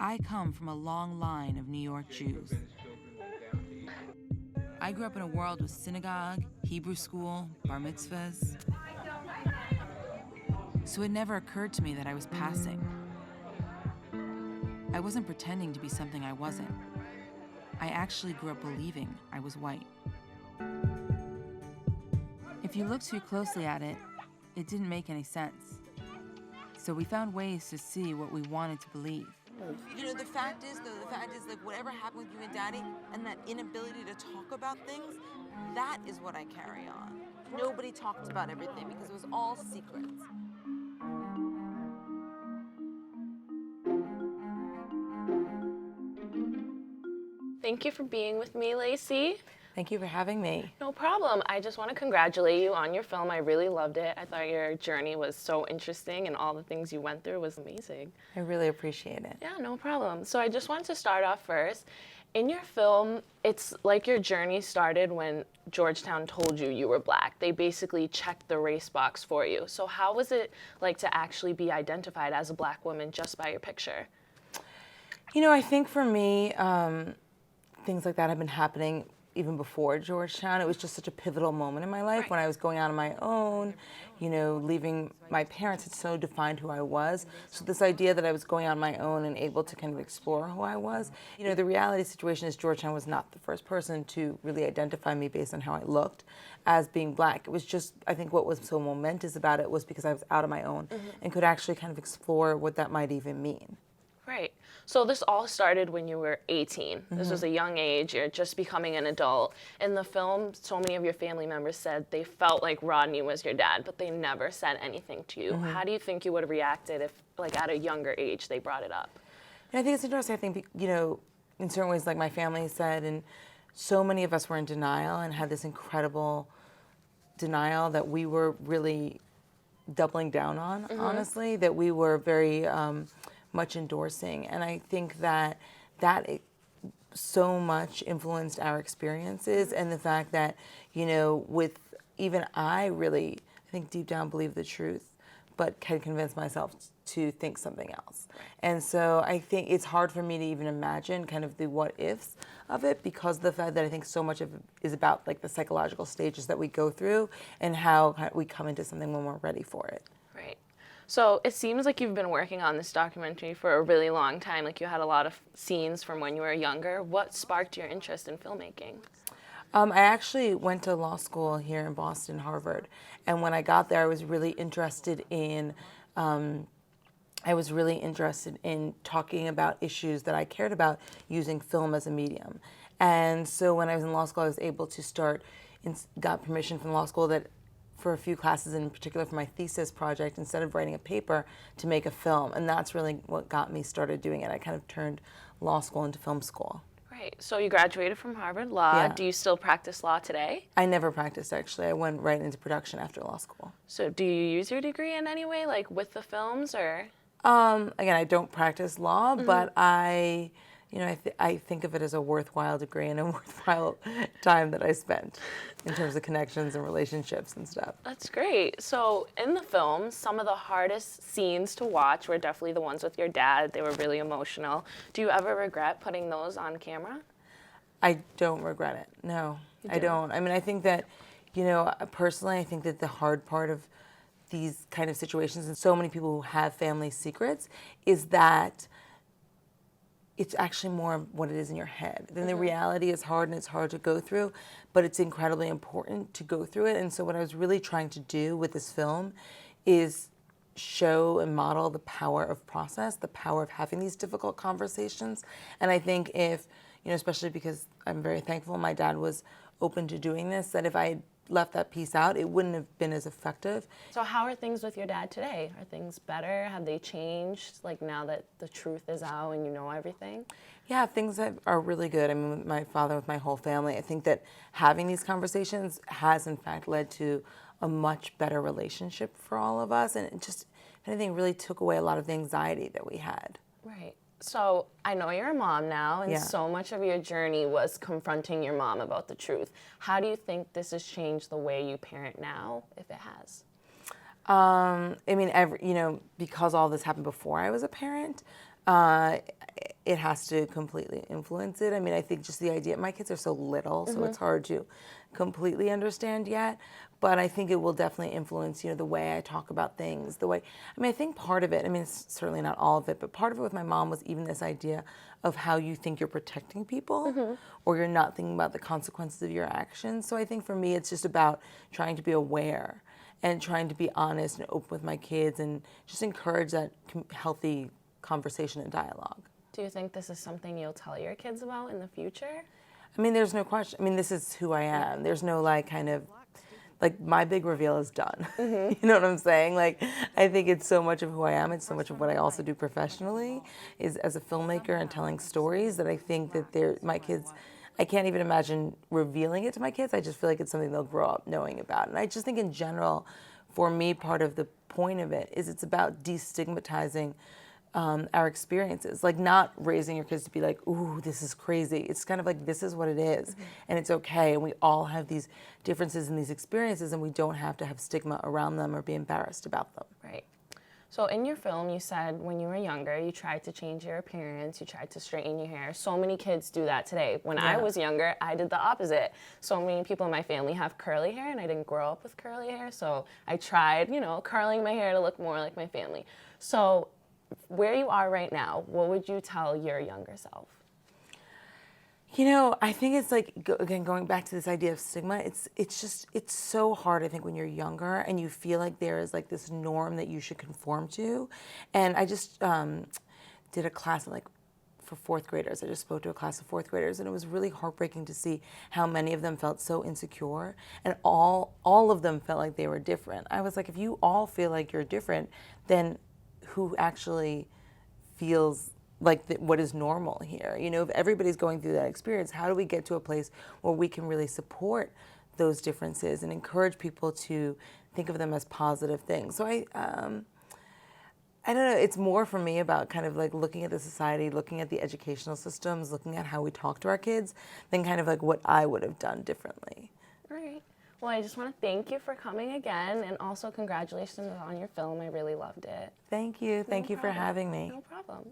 I come from a long line of New York Jews. I grew up in a world with synagogue, Hebrew school, bar mitzvahs. So it never occurred to me that I was passing. I wasn't pretending to be something I wasn't. I actually grew up believing I was white. If you look too closely at it, it didn't make any sense. So we found ways to see what we wanted to believe. You know, the fact is, like, whatever happened with you and Daddy, and that inability to talk about things, that is what I carry on. Nobody talked about everything because it was all secrets. Thank you for being with me, Lacey. Thank you for having me. No problem. I just want to congratulate you on your film. I really loved it. I thought your journey was so interesting and all the things you went through was amazing. I really appreciate it. Yeah, no problem. So I just wanted to start off first. In your film, it's like your journey started when Georgetown told you you were Black. They basically checked the race box for you. So how was it like to actually be identified as a Black woman just by your picture? You know, I think for me, things like that have been happening even before Georgetown. It was just such a pivotal moment in my life when I was going out on my own, you know, leaving my parents had so defined who I was. So this idea that I was going on my own and able to kind of explore who I was. You know, the reality situation is Georgetown was not the first person to really identify me based on how I looked as being Black. It was just, I think what was so momentous about it was because I was out on my own and could actually kind of explore what that might even mean. Right. So this all started when you were 18. This was a young age. You're just becoming an adult. In the film, so many of your family members said they felt like Rodney was your dad, but they never said anything to you. How do you think you would have reacted if, like, at a younger age, they brought it up? And I think it's interesting. I think, you know, in certain ways, like my family said, and so many of us were in denial and had this incredible denial that we were really doubling down on, honestly, that we were very much endorsing. And I think that so much influenced our experiences, and the fact that, you know, with even I really, I think deep down believe the truth, but can convince myself to think something else. And so I think it's hard for me to even imagine kind of the what ifs of it, because of the fact that I think so much of it is about like the psychological stages that we go through and how we come into something when we're ready for it. Right. So it seems like you've been working on this documentary for a really long time. Like you had a lot of scenes from when you were younger. What sparked your interest in filmmaking? I actually went to law school here in Boston, Harvard, and when I got there, I was really interested in talking about issues that I cared about using film as a medium. And so when I was in law school, I was able to got permission from law school that for a few classes, in particular for my thesis project, instead of writing a paper, to make a film. And that's really what got me started doing it. I kind of turned law school into film school. Right. So you graduated from Harvard Law. Yeah. Do you still practice law today? I never practiced, actually. I went right into production after law school. So do you use your degree in any way, like with the films, or? Again, I don't practice law, but I think of it as a worthwhile degree and a worthwhile time that I spent in terms of connections and relationships and stuff. That's great. So in the film, some of the hardest scenes to watch were definitely the ones with your dad. They were really emotional. Do you ever regret putting those on camera? I don't regret it. No, I don't. I mean, I think that, you know, personally, I think that the hard part of these kind of situations, and so many people who have family secrets, is that it's actually more of what it is in your head. Then the reality is hard and it's hard to go through, but it's incredibly important to go through it. And so what I was really trying to do with this film is show and model the power of process, the power of having these difficult conversations. And I think if, you know, especially because I'm very thankful my dad was open to doing this, that if I had left that piece out, it wouldn't have been as effective. So how are things with your dad today? Are things better? Have they changed, like now that the truth is out and you know everything? Yeah, things are really good. I mean, with my father, with my whole family, I think that having these conversations has in fact led to a much better relationship for all of us. And it just, if anything, really took away a lot of the anxiety that we had. Right. So I know you're a mom now, and so much of your journey was confronting your mom about the truth. How do you think this has changed the way you parent now, if it has? I mean, because all this happened before I was a parent, it has to completely influence it. I mean, I think just the idea, my kids are so little, so it's hard to completely understand yet, but I think it will definitely influence, the way I talk about things, I think part of it, it's certainly not all of it, but part of it with my mom was even this idea of how you think you're protecting people or you're not thinking about the consequences of your actions. So I think for me, it's just about trying to be aware and trying to be honest and open with my kids and just encourage that healthy conversation and dialogue. Do you think this is something you'll tell your kids about in the future? There's no question. This is who I am. There's no my big reveal is done. You know what I'm saying? I think it's so much of who I am. It's so much of what I also do professionally is as a filmmaker and telling stories that I think that my kids, I can't even imagine revealing it to my kids. I just feel like it's something they'll grow up knowing about. And I just think in general, for me, part of the point of it is it's about destigmatizing our experiences, not raising your kids to be like, ooh, this is crazy. It's kind of like, this is what it is, and it's okay. And we all have these differences and these experiences, and we don't have to have stigma around them or be embarrassed about them. Right. So in your film, you said when you were younger, you tried to change your appearance, you tried to straighten your hair. So many kids do that today. When I was younger, I did the opposite. So many people in my family have curly hair, and I didn't grow up with curly hair. So I tried, curling my hair to look more like my family. So where you are right now, what would you tell your younger self? I think it's again, going back to this idea of stigma, it's so hard, I think, when you're younger and you feel like there is this norm that you should conform to. And I just did a class for fourth graders. I just spoke to a class of fourth graders, and it was really heartbreaking to see how many of them felt so insecure, and all of them felt like they were different. I was like, if you all feel like you're different, then who actually feels like what is normal here? If everybody's going through that experience, how do we get to a place where we can really support those differences and encourage people to think of them as positive things? So I don't know, it's more for me about kind of looking at the society, looking at the educational systems, looking at how we talk to our kids, than kind of what I would have done differently. Right. Well, I just want to thank you for coming again, and also congratulations on your film. I really loved it. Thank you. Thank you for having me. No problem.